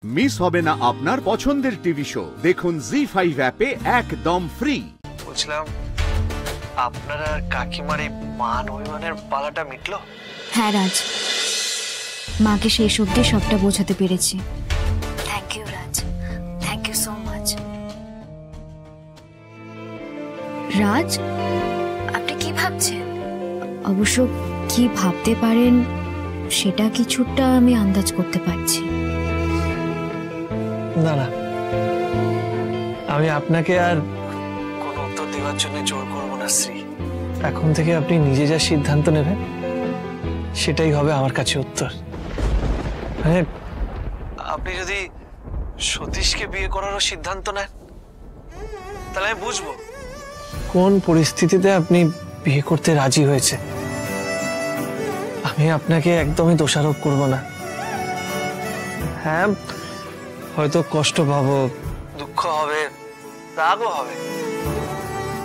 Miss হবে না আপনার পছন্দের টিভি শো। দেখুন জি5 অ্যাপে একদম ফ্রি। বুঝলাম, আপনার আর কাকিমার এই মান অভিমানের পালাটা মিটলো? হ্যাঁ রাজ, মাকে শেষ অবধি সবটা বোঝাতে পেরেছি। Thank you Raj, thank you so much. Raj, আপনি কি ভাবছেন? অবশ্য কি ভাবতে পারেন সেটা কিছুটা আমি আন্দাজ করতে পারছি। না না, আমি আপনাকে আর কোনো উত্তর দেওয়ার জন্য জোর করব না শ্রী। এখন থেকে আপনি নিজে যা সিদ্ধান্ত নেবেন সেটাই হবে আমার কাছে উত্তর। মানে আপনি যদি সতীশকে বিয়ে করারও সিদ্ধান্ত নেন তাহলে আমি বুঝবো কোন পরিস্থিতিতে আপনি বিয়ে করতে রাজি হয়েছে। আমি আপনাকে একদমই দোষারোপ করব না। হ্যাঁ, হয়তো কষ্ট পাবো, দুঃখ হবে, রাগও হবে,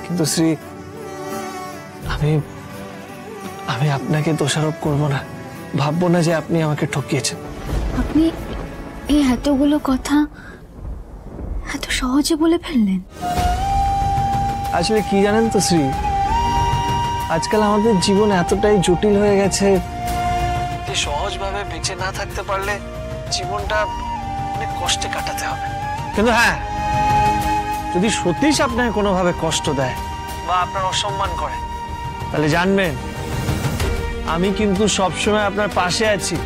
কিন্তু শ্রী আমি আমি আপনাকে দোষারোপ করব না। ভাববো না যে আপনি আমাকে ঠকিয়েছেন। আপনি এই এতগুলো কথা এত সহজে বলে ফেললেন। আসলে কি জানেন তো শ্রী, আজকাল আমাদের জীবন এতটাই জটিল হয়ে গেছে যে সহজভাবে বেঁচে না থাকতে পারলে জীবনটা অনেক কষ্টে কাটাতে হবে। কিন্তু হ্যাঁ, যদি সতীশ আপনাকে কোনোভাবে কষ্ট দেয় বা আপনার অসম্মান করে তাহলে জানবেন আমি কিন্তু সবসময় আপনার পাশে আছি।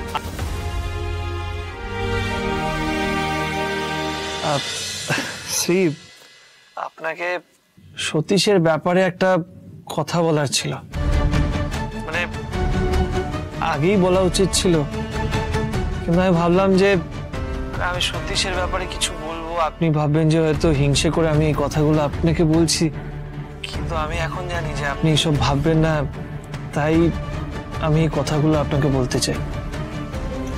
শ্রী, আপনাকে সতীশের ব্যাপারে একটা কথা বলার ছিল। মানে আগেই বলা উচিত ছিল, কিন্তু আমি ভাবলাম যে আমি সতীশের ব্যাপারে কিছু বলবো, আপনি ভাববেন যে হয়তো হিংসে করে আমি এই কথাগুলো আপনাকে বলছি। কিন্তু আমি এখন জানি যে আপনি এসব ভাববেন না, তাই আমি এই কথাগুলো আপনাকে বলতে চাই।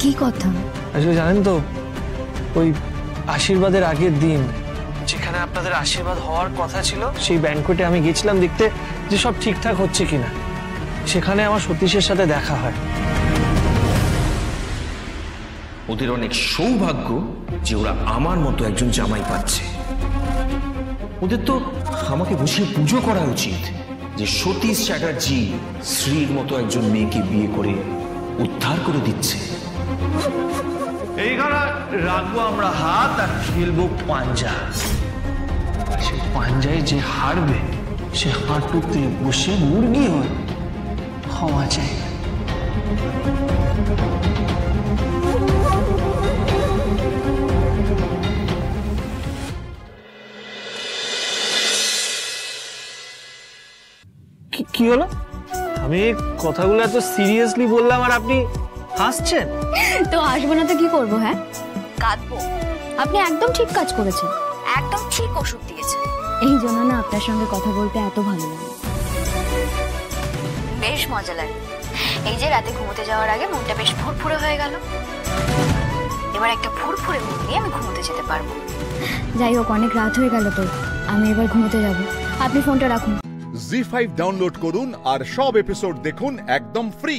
কি কথা? আসলে জানেন তো, ওই আশীর্বাদের আগের দিন যেখানে আপনাদের আশীর্বাদ হওয়ার কথা ছিল, সেই ব্যাংকোয়েটে আমি গেছিলাম দেখতে যে সব ঠিকঠাক হচ্ছে কিনা। সেখানে আমার সতীশের সাথে দেখা হয়। ওদের অনেক সৌভাগ্য যে ওরা আমার মতো একজন জামাই পাচ্ছে। ওদের তো আমাকে বসিয়ে পুজো করা উচিত যে সতীশ চ্যাটার্জি শ্রীর মতো একজন মেয়েকে বিয়ে করে উদ্ধার করে দিচ্ছে। এইখানে রাখবো আমরা হাত আর খেলবো পাঞ্জা। সেই পাঞ্জায় যে হারবে সে হাঁটুতে বসে মুরগি হয়ে ক্ষমা চাই। কি হলো? আমি কথাগুলো এত সিরিয়াসলি বললাম আর আপনি হাসছেন। তো হাসবো না তো কি করবো? হ্যাঁ, কাঁদবো। আপনি একদম ঠিক কাজ করেছেন, একদম ঠিক ওষুধ দিয়েছেন। এই জন্য না আপনার সঙ্গে কথা বলতে এত ভালো লাগে, বেশ মজা লাগে। এই যে রাতে ঘুমোতে যাওয়ার আগে মনটা বেশ ফুরফুরে হয়ে গেল। এবার একটা ফুরফুরে মন নিয়ে আমি ঘুমোতে যেতে পারবো। যাই হোক, অনেক রাত হয়ে গেল, তো আমি এবার ঘুমোতে যাব। আপনি ফোনটা রাখুন। জি5 ডাউনলোড করুন আর সব এপিসোড দেখুন একদম ফ্রি।